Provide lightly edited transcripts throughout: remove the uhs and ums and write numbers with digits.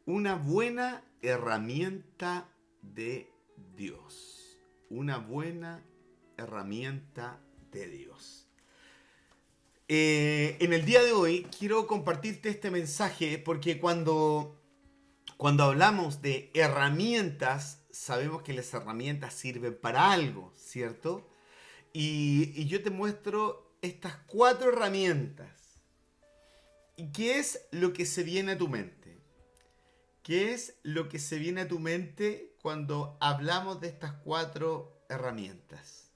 Una buena herramienta de Dios. Una buena herramienta de Dios. En el día de hoy quiero compartirte este mensaje porque cuando hablamos de herramientas, sabemos que las herramientas sirven para algo, ¿cierto? Y yo te muestro estas 4 herramientas. ¿Y qué es lo que se viene a tu mente? ¿Qué es lo que se viene a tu mente cuando hablamos de estas 4 herramientas?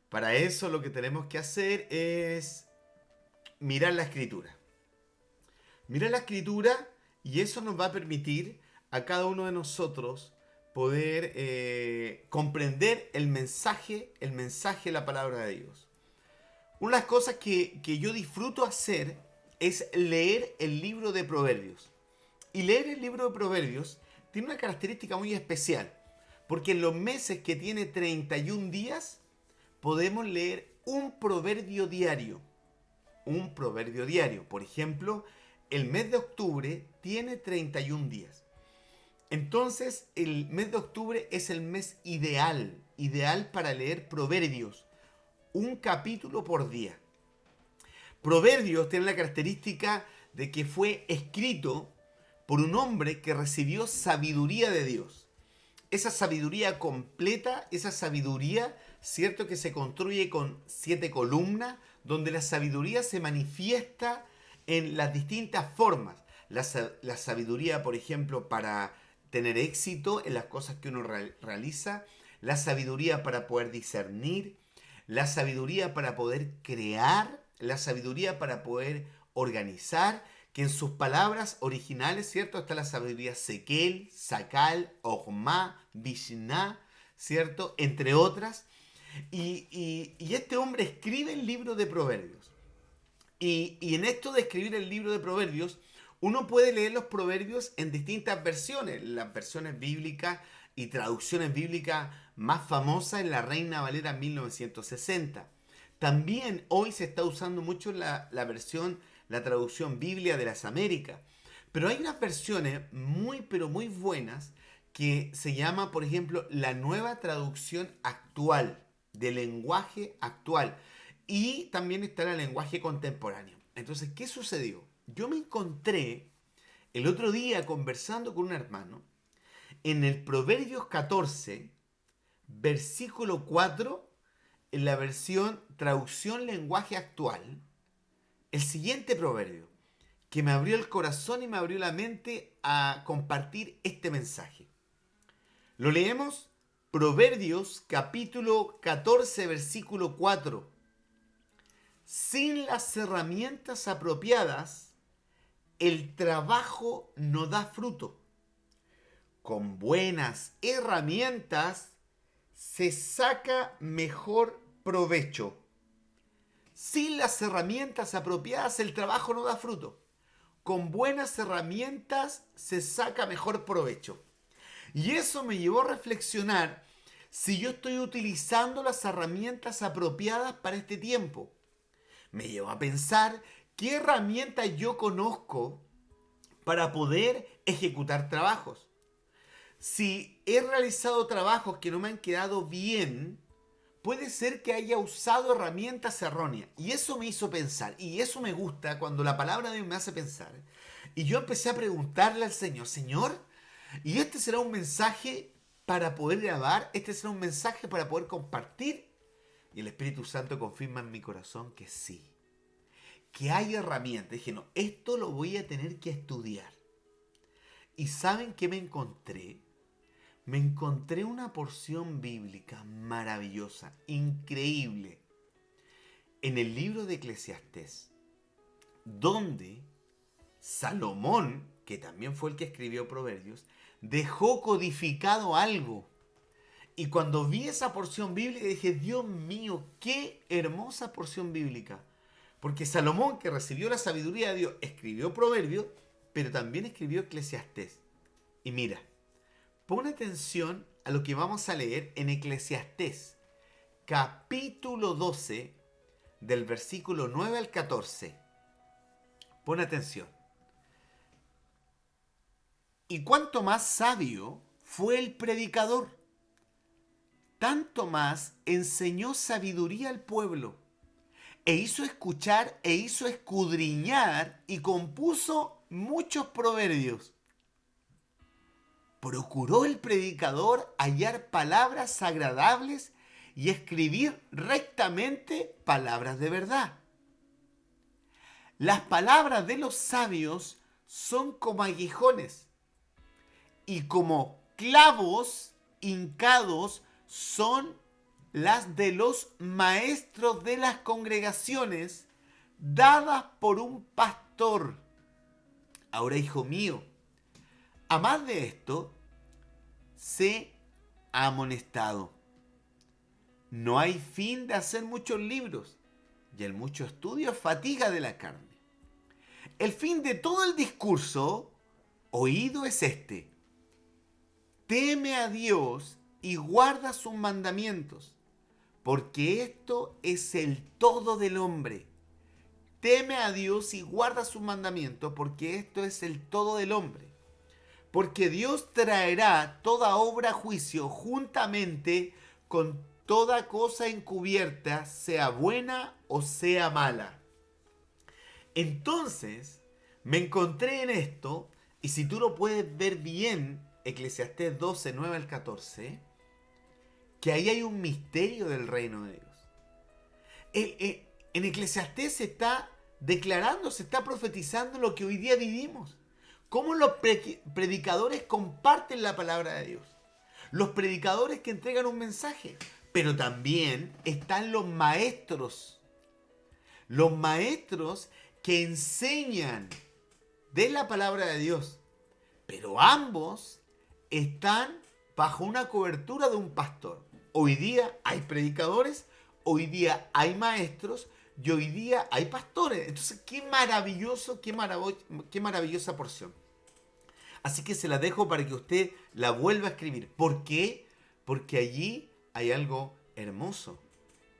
Para eso lo que tenemos que hacer es mirar la escritura. Mirar la escritura y eso nos va a permitir a cada uno de nosotros poder comprender el mensaje de la palabra de Dios. Una de las cosas que yo disfruto hacer es leer el libro de Proverbios. Y leer el libro de Proverbios tiene una característica muy especial, porque en los meses que tiene 31 días podemos leer un proverbio diario. Un proverbio diario. Por ejemplo, el mes de octubre tiene 31 días. Entonces, el mes de octubre es el mes ideal para leer proverbios. Un capítulo por día. Proverbios tiene la característica de que fue escrito por un hombre que recibió sabiduría de Dios. Esa sabiduría completa, esa sabiduría, cierto que se construye con 7 columnas, donde la sabiduría se manifiesta en las distintas formas. La sabiduría, por ejemplo, para tener éxito en las cosas que uno realiza, la sabiduría para poder discernir, la sabiduría para poder crear, la sabiduría para poder organizar, que en sus palabras originales, ¿cierto? Está la sabiduría Sekel, Sakal, Ogma, Vishna, ¿cierto? Entre otras. Y este hombre escribe el libro de Proverbios. Y en esto de escribir el libro de Proverbios, uno puede leer los proverbios en distintas versiones. Las versiones bíblicas y traducciones bíblicas más famosas en la Reina Valera 1960. También hoy se está usando mucho la traducción Biblia de las Américas. Pero hay unas versiones muy, pero muy buenas que se llama, por ejemplo, la nueva traducción actual, del lenguaje actual. Y también está el lenguaje contemporáneo. Entonces, ¿qué sucedió? Yo me encontré el otro día conversando con un hermano en el Proverbios 14, versículo 4, en la versión traducción lenguaje actual, el siguiente proverbio que me abrió el corazón y me abrió la mente a compartir este mensaje. Lo leemos, Proverbios capítulo 14, versículo 4. Sin las herramientas apropiadas, el trabajo no da fruto. Con buenas herramientas se saca mejor provecho. Sin las herramientas apropiadas, el trabajo no da fruto. Con buenas herramientas se saca mejor provecho. Y eso me llevó a reflexionar si yo estoy utilizando las herramientas apropiadas para este tiempo. Me llevó a pensar qué herramientas yo conozco para poder ejecutar trabajos. Si he realizado trabajos que no me han quedado bien, puede ser que haya usado herramientas erróneas. Y eso me hizo pensar. Y eso me gusta cuando la palabra de Dios me hace pensar. Y yo empecé a preguntarle al Señor, Señor, ¿y este será un mensaje para poder grabar? ¿Este será un mensaje para poder compartir? Y el Espíritu Santo confirma en mi corazón que sí. Que hay herramientas. Dije, no, esto lo voy a tener que estudiar. ¿Y saben qué me encontré? Me encontré una porción bíblica maravillosa, increíble, en el libro de Eclesiastés, donde Salomón, que también fue el que escribió Proverbios, dejó codificado algo. Y cuando vi esa porción bíblica dije, Dios mío, qué hermosa porción bíblica. Porque Salomón, que recibió la sabiduría de Dios, escribió Proverbios, pero también escribió Eclesiastés. Y mira, pon atención a lo que vamos a leer en Eclesiastés, capítulo 12, del versículo 9 al 14. Pon atención. Y cuanto más sabio fue el predicador, tanto más enseñó sabiduría al pueblo, e hizo escuchar e hizo escudriñar y compuso muchos proverbios. Procuró el predicador hallar palabras agradables y escribir rectamente palabras de verdad. Las palabras de los sabios son como aguijones y como clavos hincados son las de los maestros de las congregaciones dadas por un pastor. Ahora, hijo mío, a más de esto, sé amonestado. No hay fin de hacer muchos libros, y el mucho estudio fatiga de la carne. El fin de todo el discurso oído es este: teme a Dios y guarda sus mandamientos, porque esto es el todo del hombre. Teme a Dios y guarda sus mandamientos, porque esto es el todo del hombre. Porque Dios traerá toda obra a juicio juntamente con toda cosa encubierta, sea buena o sea mala. Entonces, me encontré en esto, y si tú lo puedes ver bien, Eclesiastés 12, 9 al 14, que ahí hay un misterio del reino de Dios. En Eclesiastés se está declarando, se está profetizando lo que hoy día vivimos. Cómo los predicadores comparten la palabra de Dios. Los predicadores que entregan un mensaje. Pero también están los maestros. Los maestros que enseñan de la palabra de Dios. Pero ambos están bajo una cobertura de un pastor. Hoy día hay predicadores, hoy día hay maestros y hoy día hay pastores. Entonces, qué maravilloso, qué maravillosa porción. Así que se la dejo para que usted la vuelva a escribir. ¿Por qué? Porque allí hay algo hermoso,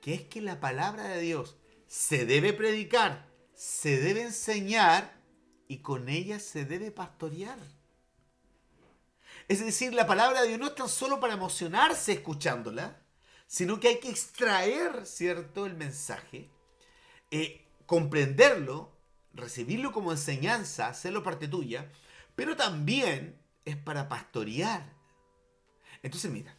que es que la palabra de Dios se debe predicar, se debe enseñar y con ella se debe pastorear. Es decir, la palabra de Dios no es tan solo para emocionarse escuchándola, sino que hay que extraer, ¿cierto?, el mensaje, comprenderlo, recibirlo como enseñanza, hacerlo parte tuya, pero también es para pastorear. Entonces, mira,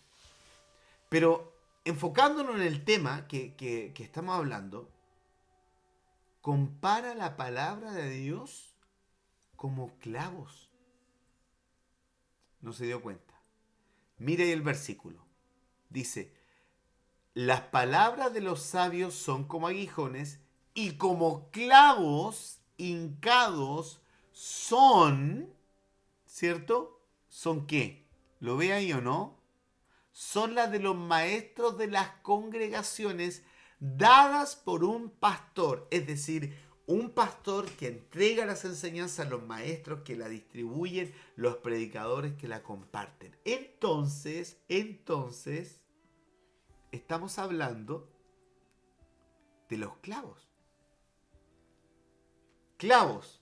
pero enfocándonos en el tema que estamos hablando, compara la palabra de Dios como clavos. No se dio cuenta. Mire el versículo. Dice: las palabras de los sabios son como aguijones y como clavos hincados son, ¿cierto? ¿Son qué? ¿Lo ve ahí o no? Son las de los maestros de las congregaciones dadas por un pastor. Es decir, un pastor que entrega las enseñanzas a los maestros que la distribuyen, los predicadores que la comparten. Entonces, estamos hablando de los clavos. Clavos.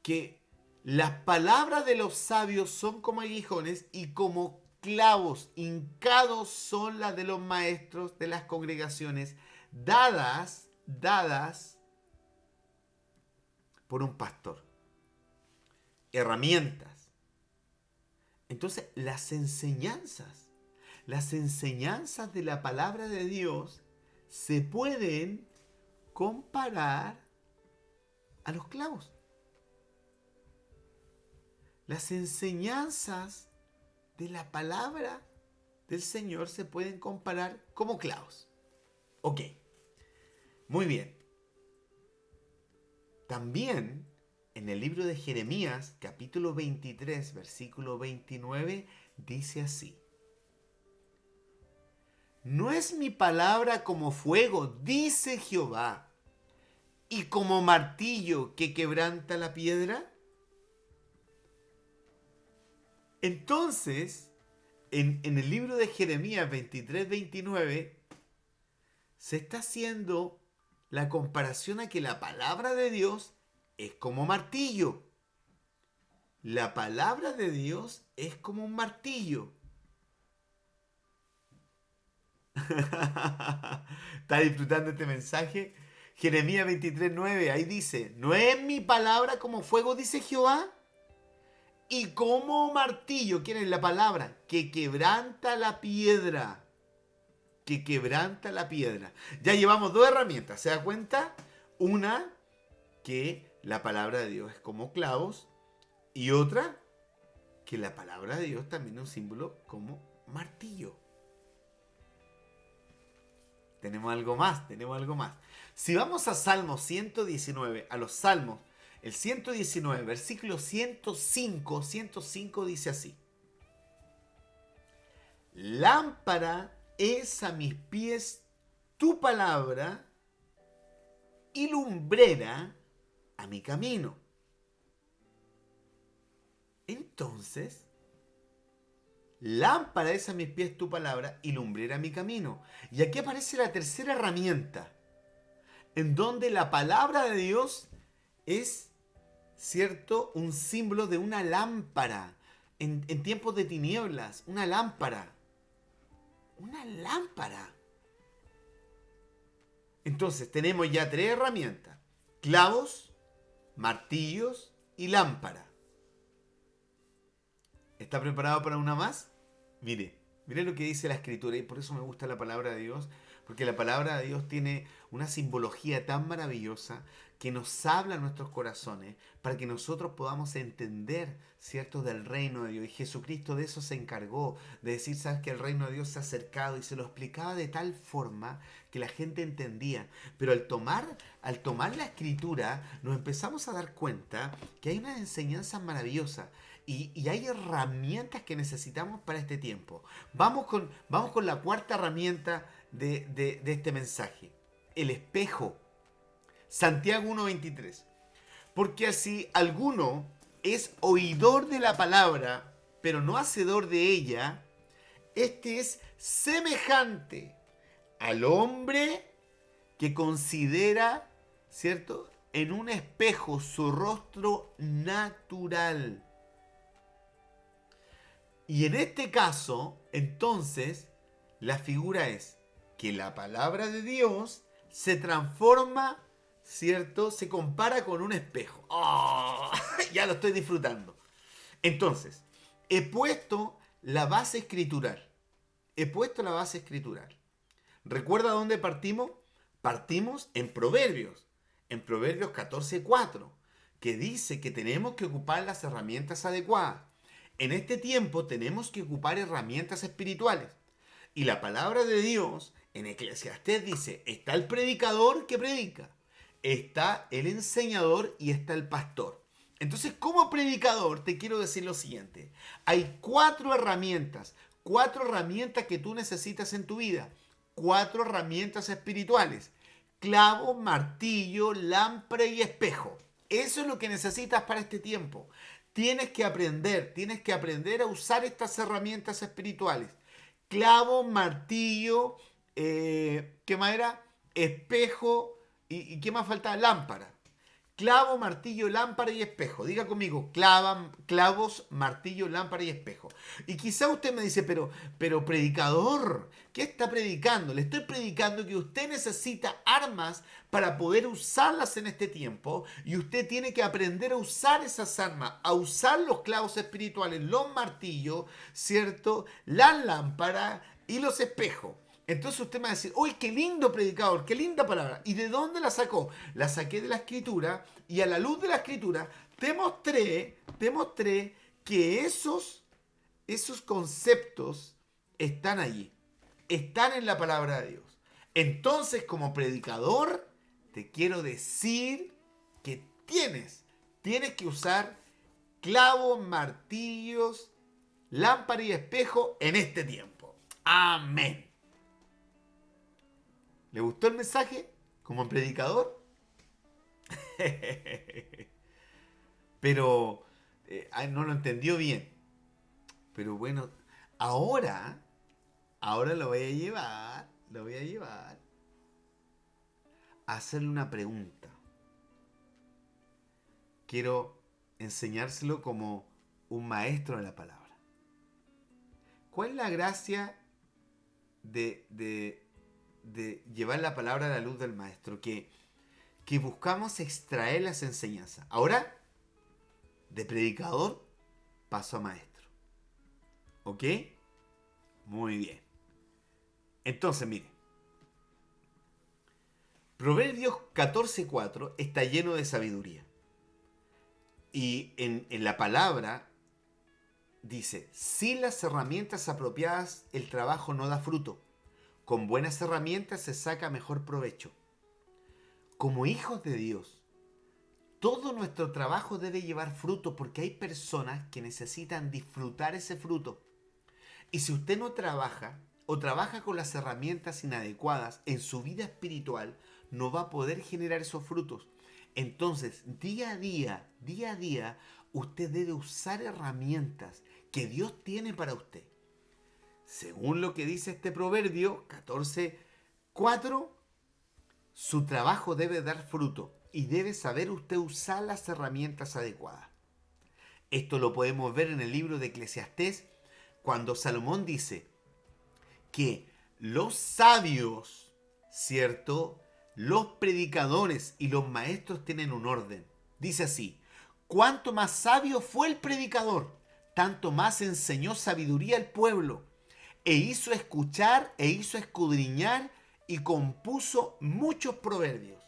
Que las palabras de los sabios son como aguijones y como clavos hincados son las de los maestros de las congregaciones dadas por un pastor. Herramientas. Entonces, las enseñanzas de la palabra de Dios se pueden comparar a los clavos. Las enseñanzas de la palabra del Señor se pueden comparar como clavos. Ok, muy bien. También en el libro de Jeremías, capítulo 23, versículo 29, dice así: ¿no es mi palabra como fuego, dice Jehová, y como martillo que quebranta la piedra? Entonces, en el libro de Jeremías 23, 29, se está haciendo la comparación a que la palabra de Dios es como martillo. la palabra de Dios es como un martillo. ¿Está disfrutando este mensaje? Jeremías 23:9, ahí dice, ¿no es mi palabra como fuego, dice Jehová? Y como martillo, ¿quién es la palabra? Que quebranta la piedra. Que quebranta la piedra. Ya llevamos dos herramientas, ¿se da cuenta? Una, que la palabra de Dios es como clavos. Y otra, que la palabra de Dios también es un símbolo como martillo. Tenemos algo más, tenemos algo más. Si vamos a Salmo 119, a los Salmos, el 119, versículo 105 dice así. Lámpara es a mis pies tu palabra y lumbrera a mi camino. Entonces, lámpara es a mis pies tu palabra y lumbrera mi camino. Y aquí aparece la tercera herramienta, en donde la palabra de Dios es, ¿cierto?, un símbolo de una lámpara. En tiempos de tinieblas, una lámpara. Una lámpara. Entonces, tenemos ya tres herramientas. Clavos, martillos y lámpara. ¿Está preparado para una más? Mire lo que dice la Escritura, y por eso me gusta la palabra de Dios, porque la palabra de Dios tiene una simbología tan maravillosa que nos habla a nuestros corazones para que nosotros podamos entender, ¿cierto?, del reino de Dios. Y Jesucristo de eso se encargó, de decir, sabes que el reino de Dios se ha acercado, y se lo explicaba de tal forma que la gente entendía. Pero al tomar la Escritura nos empezamos a dar cuenta que hay unas enseñanzas maravillosas. Y hay herramientas que necesitamos para este tiempo. Vamos con la cuarta herramienta de este mensaje. El espejo. Santiago 1:23. Porque así alguno es oidor de la palabra, pero no hacedor de ella, este es semejante al hombre que considera, ¿cierto?, en un espejo su rostro natural. Y en este caso, entonces, la figura es que la palabra de Dios se transforma, ¿cierto? Se compara con un espejo. ¡Oh! Ya lo estoy disfrutando. Entonces, he puesto la base escritural. He puesto la base escritural. ¿Recuerda dónde partimos? Partimos en Proverbios. En Proverbios 14:4, que dice que tenemos que ocupar las herramientas adecuadas. En este tiempo tenemos que ocupar herramientas espirituales. Y la palabra de Dios en Eclesiastés dice, está el predicador que predica, está el enseñador y está el pastor. Entonces, como predicador, te quiero decir lo siguiente. Hay cuatro herramientas que tú necesitas en tu vida. Cuatro herramientas espirituales. Clavo, martillo, lámpara y espejo. Eso es lo que necesitas para este tiempo. Tienes que aprender a usar estas herramientas espirituales. Clavo, martillo, ¿qué más era? Espejo y ¿qué más falta? Lámpara. Clavo, martillo, lámpara y espejo. Diga conmigo, clavos, martillo, lámpara y espejo. Y quizá usted me dice, pero predicador, ¿qué está predicando? Le estoy predicando que usted necesita armas para poder usarlas en este tiempo, y usted tiene que aprender a usar esas armas, a usar los clavos espirituales, los martillos, ¿cierto? Las lámparas y los espejos. Entonces usted me va a decir, uy, qué lindo predicador, qué linda palabra. ¿Y de dónde la sacó? La saqué de la escritura, y a la luz de la escritura te mostré que esos conceptos están allí, están en la palabra de Dios. Entonces, como predicador, te quiero decir que tienes que usar clavos, martillos, lámpara y espejo en este tiempo. Amén. ¿Le gustó el mensaje como predicador? Pero no lo entendió bien. Pero bueno, ahora lo voy a llevar a hacerle una pregunta. Quiero enseñárselo como un maestro de la palabra. ¿Cuál es la gracia de llevar la palabra a la luz del maestro? Que buscamos extraer las enseñanzas. Ahora, de predicador, paso a maestro. ¿Ok? Muy bien. Entonces, mire. Proverbios 14:4 está lleno de sabiduría. Y en la palabra dice, sin las herramientas apropiadas el trabajo no da fruto. Con buenas herramientas se saca mejor provecho. Como hijos de Dios, todo nuestro trabajo debe llevar fruto porque hay personas que necesitan disfrutar ese fruto. Y si usted no trabaja o trabaja con las herramientas inadecuadas en su vida espiritual, no va a poder generar esos frutos. Entonces, día a día, usted debe usar herramientas que Dios tiene para usted. Según lo que dice este proverbio 14:4, su trabajo debe dar fruto y debe saber usted usar las herramientas adecuadas. Esto lo podemos ver en el libro de Eclesiastés, cuando Salomón dice que los sabios, ¿cierto?, los predicadores y los maestros tienen un orden. Dice así: cuanto más sabio fue el predicador, tanto más enseñó sabiduría al pueblo, e hizo escuchar e hizo escudriñar y compuso muchos proverbios.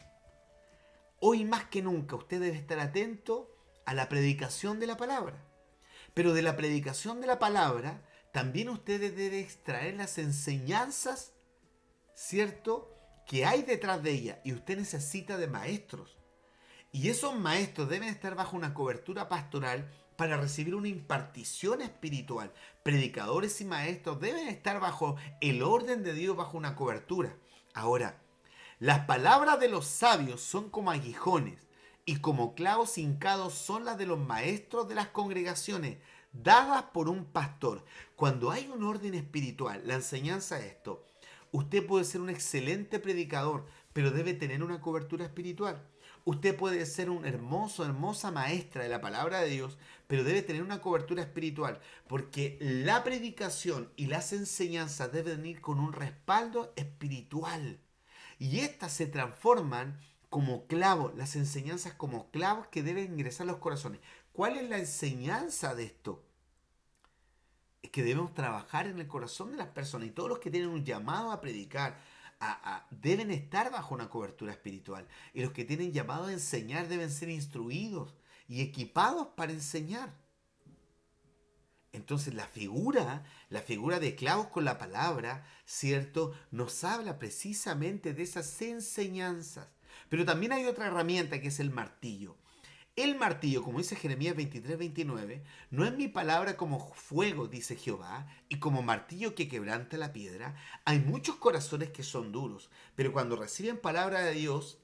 Hoy más que nunca usted debe estar atento a la predicación de la palabra. Pero de la predicación de la palabra también usted debe extraer las enseñanzas, ¿cierto?, que hay detrás de ella. Y usted necesita de maestros. Y esos maestros deben estar bajo una cobertura pastoral para recibir una impartición espiritual. Predicadores y maestros deben estar bajo el orden de Dios, bajo una cobertura. Ahora, las palabras de los sabios son como aguijones y como clavos hincados son las de los maestros de las congregaciones, dadas por un pastor. Cuando hay un orden espiritual, la enseñanza es esto: usted puede ser un excelente predicador, pero debe tener una cobertura espiritual. Usted puede ser un hermosa maestra de la palabra de Dios, pero debe tener una cobertura espiritual, porque la predicación y las enseñanzas deben ir con un respaldo espiritual. Y estas se transforman como clavos, las enseñanzas como clavos que deben ingresar a los corazones. ¿Cuál es la enseñanza de esto? Es que debemos trabajar en el corazón de las personas, y todos los que tienen un llamado a predicar deben estar bajo una cobertura espiritual, y los que tienen llamado a enseñar deben ser instruidos y equipados para enseñar. Entonces la figura de clavos con la palabra, ¿cierto?, nos habla precisamente de esas enseñanzas. Pero también hay otra herramienta, que es el martillo. El martillo, como dice Jeremías 23:29, no es mi palabra como fuego, dice Jehová, y como martillo que quebranta la piedra. Hay muchos corazones que son duros, pero cuando reciben palabra de Dios,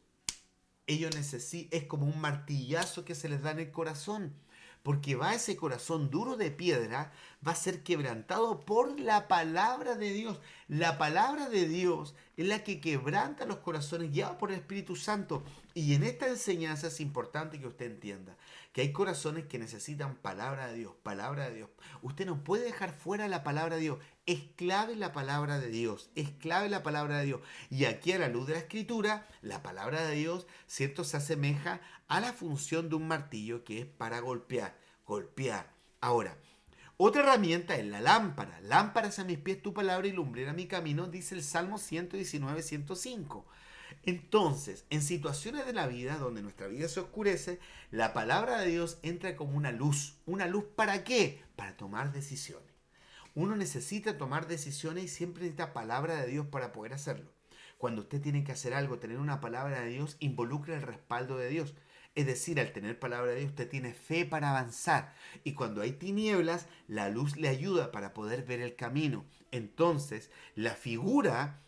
es como un martillazo que se les da en el corazón, porque ese corazón duro de piedra va a ser quebrantado por la palabra de Dios. La palabra de Dios es la que quebranta los corazones, guiados por el Espíritu Santo. Y en esta enseñanza es importante que usted entienda que hay corazones que necesitan palabra de Dios, palabra de Dios. Usted no puede dejar fuera la palabra de Dios. Es clave la palabra de Dios, es clave la palabra de Dios. Y aquí, a la luz de la Escritura, la palabra de Dios, ¿cierto?, se asemeja a la función de un martillo, que es para golpear. Ahora, otra herramienta es la lámpara. Lámparas a mis pies tu palabra y lumbrera mi camino, dice el Salmo 119:105. Entonces, en situaciones de la vida donde nuestra vida se oscurece, la palabra de Dios entra como una luz. ¿Una luz para qué? Para tomar decisiones. Uno necesita tomar decisiones y siempre necesita palabra de Dios para poder hacerlo. Cuando usted tiene que hacer algo, tener una palabra de Dios involucra el respaldo de Dios. Es decir, al tener palabra de Dios, usted tiene fe para avanzar. Y cuando hay tinieblas, la luz le ayuda para poder ver el camino. Entonces, la figura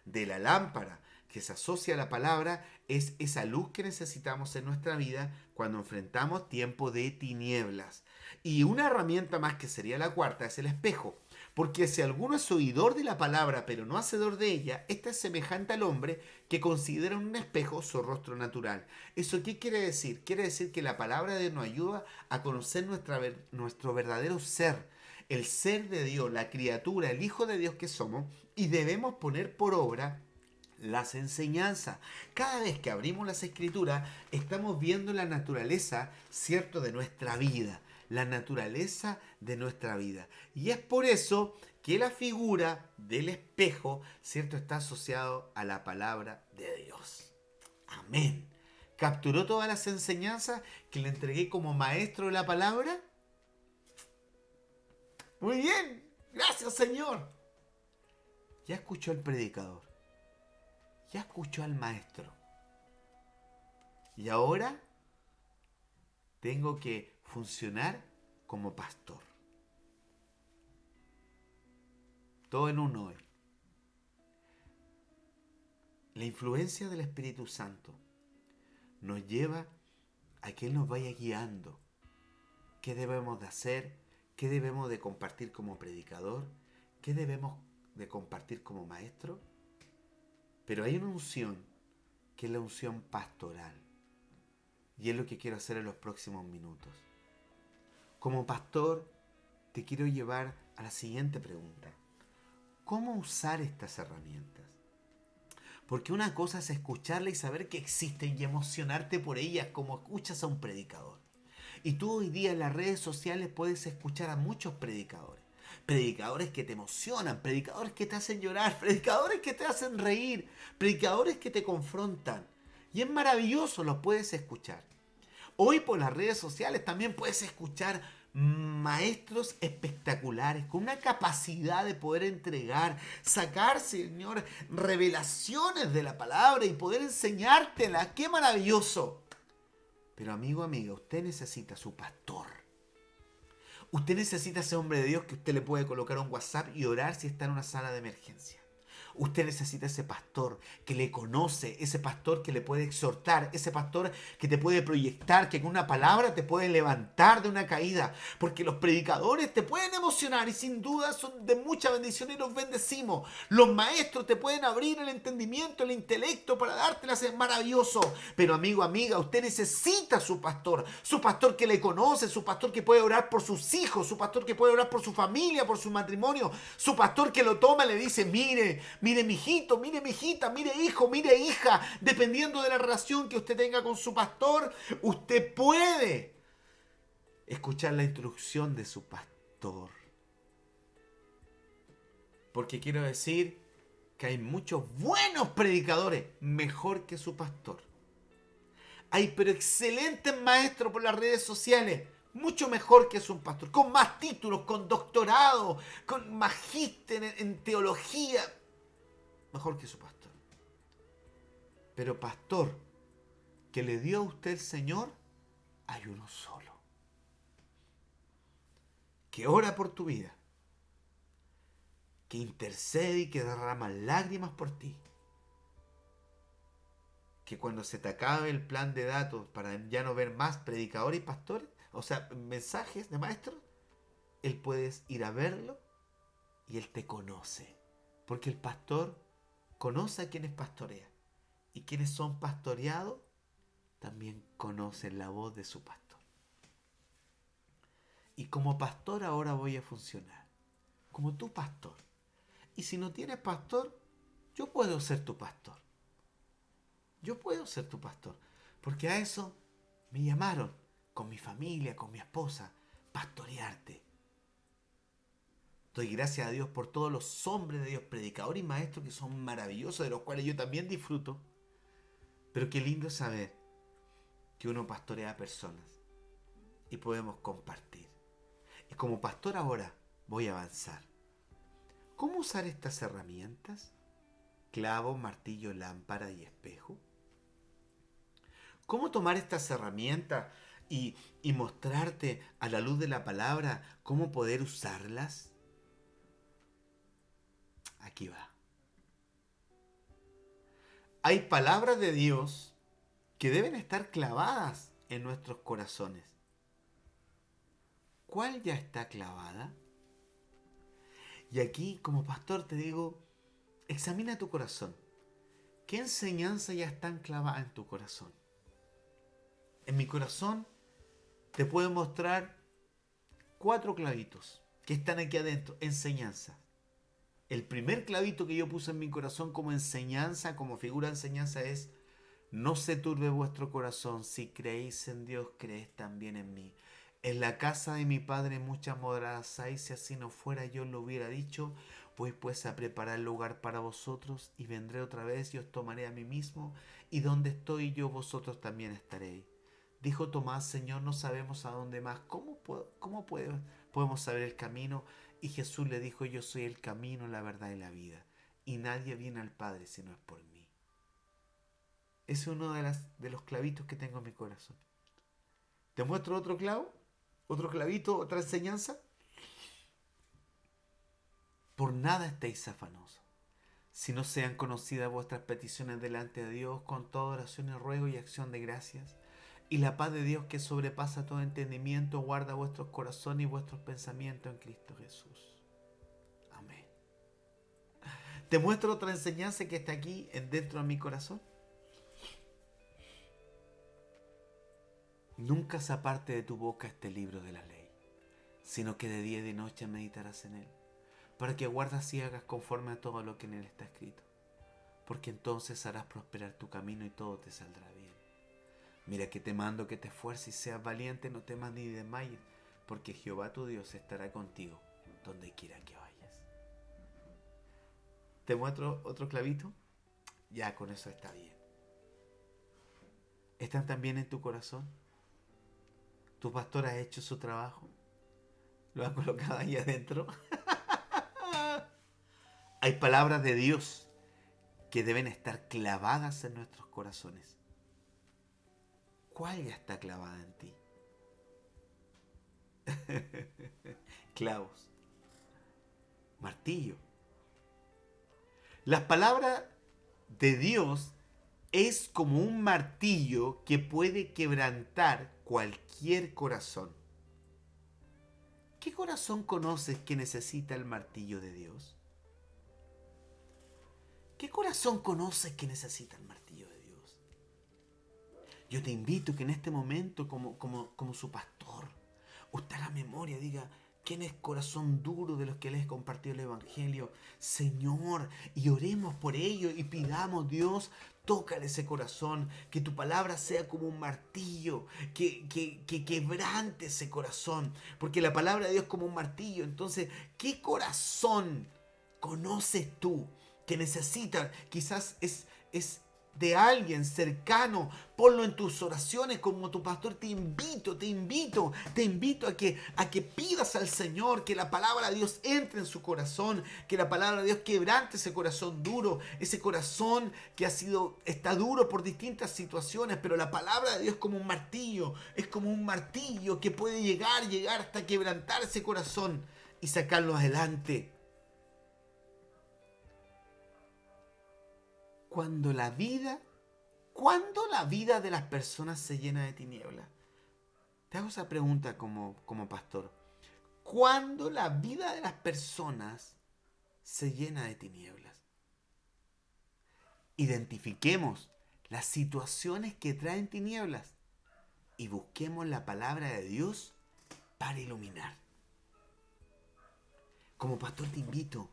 de la lámpara que se asocia a la palabra es esa luz que necesitamos en nuestra vida cuando enfrentamos tiempo de tinieblas. Y una herramienta más, que sería la cuarta, es el espejo. Porque si alguno es oidor de la palabra, pero no hacedor de ella, este es semejante al hombre que considera en un espejo su rostro natural. ¿Eso qué quiere decir? Quiere decir que la palabra de Dios nos ayuda a conocer nuestro verdadero ser, el ser de Dios, la criatura, el Hijo de Dios que somos, y debemos poner por obra las enseñanzas. Cada vez que abrimos las escrituras, estamos viendo la naturaleza, ¿cierto?, de nuestra vida. La naturaleza de nuestra vida. Y es por eso que la figura del espejo, ¿cierto?, está asociado a la palabra de Dios. Amén. ¿Capturó todas las enseñanzas que le entregué como maestro de la palabra? Muy bien. Gracias, Señor. Ya escuchó el predicador. Ya escuchó al maestro. Y ahora tengo que funcionar como pastor. Todo en uno hoy. La influencia del Espíritu Santo nos lleva a que Él nos vaya guiando. ¿Qué debemos de hacer? ¿Qué debemos de compartir como predicador? ¿Qué debemos de compartir como maestro? Pero hay una unción que es la unción pastoral. Y es lo que quiero hacer en los próximos minutos. Como pastor, te quiero llevar a la siguiente pregunta. ¿Cómo usar estas herramientas? Porque una cosa es escucharla y saber que existen y emocionarte por ellas como escuchas a un predicador. Y tú hoy día en las redes sociales puedes escuchar a muchos predicadores. Predicadores que te emocionan, predicadores que te hacen llorar, predicadores que te hacen reír, predicadores que te confrontan. Y es maravilloso, los puedes escuchar. Hoy por las redes sociales también puedes escuchar maestros espectaculares, con una capacidad de poder entregar, sacar, Señor, revelaciones de la palabra y poder enseñártela. ¡Qué maravilloso! Pero amigo, amiga, usted necesita a su pastor. Usted necesita a ese hombre de Dios que usted le puede colocar un WhatsApp y orar si está en una sala de emergencia. Usted necesita ese pastor que le conoce, ese pastor que le puede exhortar, ese pastor que te puede proyectar, que con una palabra te puede levantar de una caída. Porque los predicadores te pueden emocionar y sin duda son de mucha bendición y los bendecimos. Los maestros te pueden abrir el entendimiento, el intelecto para dártelas, es maravilloso. Pero amigo, amiga, usted necesita a su pastor que le conoce, su pastor que puede orar por sus hijos, su pastor que puede orar por su familia, por su matrimonio, su pastor que lo toma y le dice, mire mijito, mire mijita, mire hijo, mire hija, dependiendo de la relación que usted tenga con su pastor, usted puede escuchar la instrucción de su pastor. Porque quiero decir que hay muchos buenos predicadores mejor que su pastor. Hay pero excelentes maestros por las redes sociales, mucho mejor que su pastor, con más títulos, con doctorado, con magíster en teología, mejor que su pastor. Pero pastor que le dio a usted el Señor, hay uno solo. Que ora por tu vida. Que intercede y que derrama lágrimas por ti. Que cuando se te acabe el plan de datos para ya no ver más predicadores y pastores, o sea, mensajes de maestros, él puedes ir a verlo y él te conoce. Porque el pastor conoce a quienes pastorea. Y quienes son pastoreados también conocen la voz de su pastor. Y como pastor ahora voy a funcionar. Como tu pastor. Y si no tienes pastor, yo puedo ser tu pastor. Yo puedo ser tu pastor. Porque a eso me llamaron con mi familia, con mi esposa, pastorearte. Doy gracias a Dios por todos los hombres de Dios, predicadores y maestros que son maravillosos, de los cuales yo también disfruto. Pero qué lindo saber que uno pastorea a personas y podemos compartir. Y como pastor ahora voy a avanzar. ¿Cómo usar estas herramientas? Clavo, martillo, lámpara y espejo. ¿Cómo tomar estas herramientas y mostrarte a la luz de la palabra cómo poder usarlas? Aquí va. Hay palabras de Dios que deben estar clavadas en nuestros corazones. ¿Cuál ya está clavada? Y aquí, como pastor, te digo, examina tu corazón. ¿Qué enseñanza ya está enclavada en tu corazón? En mi corazón te puedo mostrar 4 clavitos que están aquí adentro, enseñanza. El primer clavito que yo puse en mi corazón como enseñanza, como figura de enseñanza es: no se turbe vuestro corazón, si creéis en Dios, creéis también en mí. En la casa de mi padre muchas moradas hay, si así no fuera yo lo hubiera dicho. Voy pues a preparar lugar para vosotros, y vendré otra vez y os tomaré a mí mismo, y donde estoy yo vosotros también estaréis. Dijo Tomás: Señor, no sabemos a dónde más, podemos saber el camino? Y Jesús le dijo: yo soy el camino, la verdad y la vida, y nadie viene al Padre si no es por mí. Ese es uno de los clavitos que tengo en mi corazón. ¿Te muestro otro clavo? ¿Otro clavito? ¿Otra enseñanza? Por nada estéis afanosos, si no sean conocidas vuestras peticiones delante de Dios con toda oración y ruego y acción de gracias. Y la paz de Dios, que sobrepasa todo entendimiento, guarda vuestros corazones y vuestros pensamientos en Cristo Jesús. Amén. ¿Te muestro otra enseñanza que está aquí dentro de mi corazón? Nunca se aparte de tu boca este libro de la ley, sino que de día y de noche meditarás en él, para que guardas y hagas conforme a todo lo que en él está escrito, porque entonces harás prosperar tu camino y todo te saldrá bien. Mira que te mando que te esfuerces y seas valiente, no temas ni desmayes, porque Jehová tu Dios estará contigo donde quiera que vayas. ¿Te muestro otro clavito? Ya con eso está bien. ¿Están también en tu corazón? ¿Tu pastor ha hecho su trabajo? ¿Lo ha colocado ahí adentro? Hay palabras de Dios que deben estar clavadas en nuestros corazones. ¿Cuál ya está clavada en ti? Clavos, martillo. Las palabras de Dios es como un martillo que puede quebrantar cualquier corazón. ¿Qué corazón conoces que necesita el martillo de Dios? ¿Qué corazón conoces que necesita el martillo de Dios? Yo te invito que en este momento, como su pastor, usted haga memoria, diga: ¿quién es corazón duro de los que les he compartido el Evangelio? Señor, y oremos por ello y pidamos: Dios, tócale ese corazón, que tu palabra sea como un martillo, que quebrante ese corazón, porque la palabra de Dios es como un martillo. Entonces, ¿qué corazón conoces tú que necesita? Quizás es de alguien cercano. Ponlo en tus oraciones como tu pastor. Te invito a que pidas al Señor que la palabra de Dios entre en su corazón, que la palabra de Dios quebrante ese corazón duro, ese corazón que está duro por distintas situaciones, pero la palabra de Dios es como un martillo que puede llegar hasta quebrantar ese corazón y sacarlo adelante. Cuando la vida de las personas se llena de tinieblas. Te hago esa pregunta como pastor. ¿Cuándo la vida de las personas se llena de tinieblas? Identifiquemos las situaciones que traen tinieblas y busquemos la palabra de Dios para iluminar. Como pastor te invito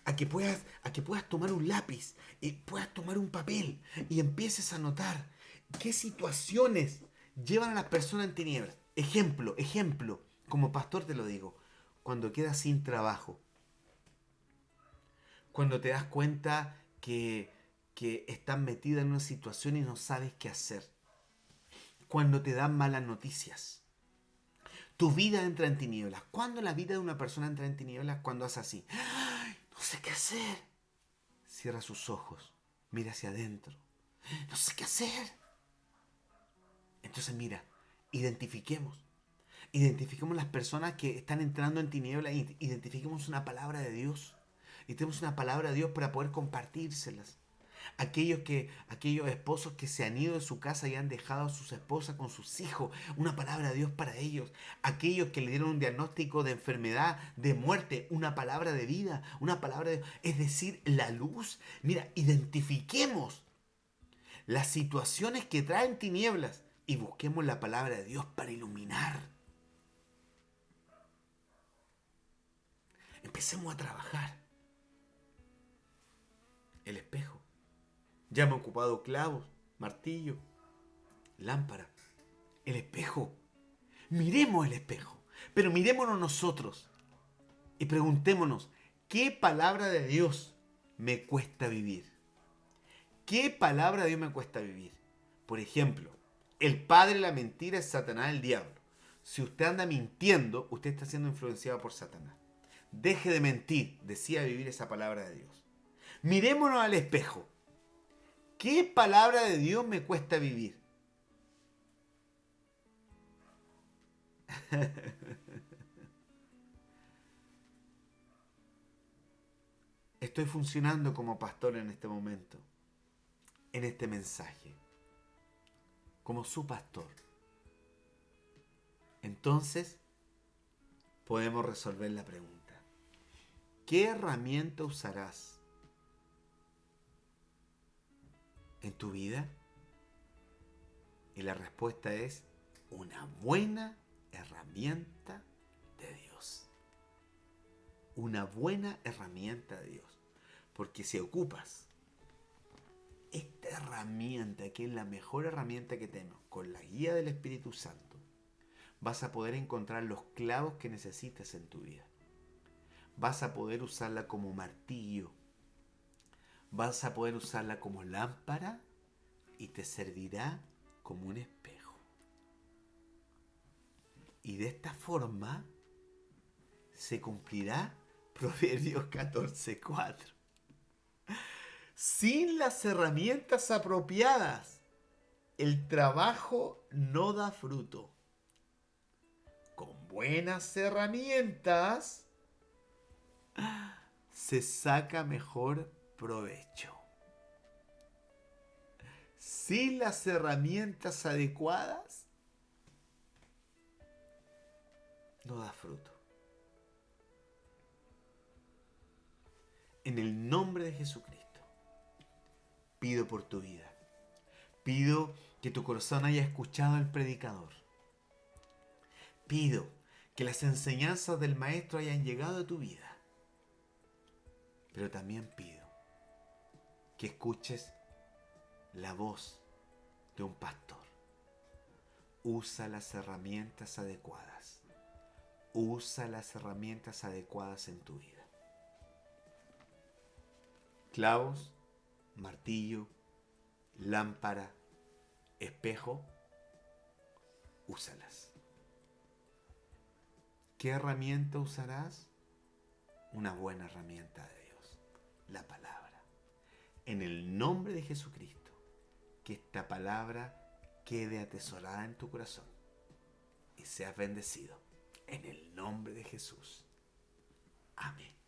a que puedas tomar un lápiz y puedas tomar un papel y empieces a notar qué situaciones llevan a las personas en tinieblas. Ejemplo, como pastor te lo digo: cuando quedas sin trabajo, cuando te das cuenta que estás metida en una situación y no sabes qué hacer, cuando te dan malas noticias, tu vida entra en tinieblas. ¿Cuándo la vida de una persona entra en tinieblas? Cuando hace así: ¡ay, no sé qué hacer! Cierra sus ojos, mira hacia adentro. No sé qué hacer. Entonces mira, identifiquemos las personas que están entrando en tinieblas, identifiquemos una palabra de Dios. Y tenemos una palabra de Dios para poder compartírselas. Aquellos esposos que se han ido de su casa y han dejado a sus esposas con sus hijos, una palabra de Dios para ellos. Aquellos que le dieron un diagnóstico de enfermedad, de muerte, una palabra de vida, una palabra de... Es decir, la luz. Mira, identifiquemos las situaciones que traen tinieblas y busquemos la palabra de Dios para iluminar. Empecemos a trabajar. El espejo. Ya me he ocupado clavos, martillo, lámpara. El espejo. Miremos el espejo. Pero mirémonos nosotros. Y preguntémonos, ¿qué palabra de Dios me cuesta vivir? ¿Qué palabra de Dios me cuesta vivir? Por ejemplo, el padre de la mentira es Satanás, el diablo. Si usted anda mintiendo, usted está siendo influenciado por Satanás. Deje de mentir, decida vivir esa palabra de Dios. Mirémonos al espejo. ¿Qué palabra de Dios me cuesta vivir? Estoy funcionando como pastor en este momento, en este mensaje, como su pastor. Entonces, podemos resolver la pregunta. ¿Qué herramienta usarás en tu vida? Y la respuesta es una buena herramienta de Dios. Una buena herramienta de Dios. Porque si ocupas esta herramienta, que es la mejor herramienta que tenemos, con la guía del Espíritu Santo, vas a poder encontrar los clavos que necesites en tu vida. Vas a poder usarla como martillo. Vas a poder usarla como lámpara y te servirá como un espejo. Y de esta forma se cumplirá Proverbios 14:4. Sin las herramientas apropiadas, el trabajo no da fruto. Con buenas herramientas se saca mejor provecho. Sin las herramientas adecuadas, no da fruto. En el nombre de Jesucristo, pido por tu vida. Pido que tu corazón haya escuchado al predicador. Pido que las enseñanzas del Maestro hayan llegado a tu vida. Pero también pido que escuches la voz de un pastor. Usa las herramientas adecuadas. Usa las herramientas adecuadas en tu vida. Clavos, martillo, lámpara, espejo, úsalas. ¿Qué herramienta usarás? Una buena herramienta de Dios, la palabra. En el nombre de Jesucristo, que esta palabra quede atesorada en tu corazón y seas bendecido. En el nombre de Jesús. Amén.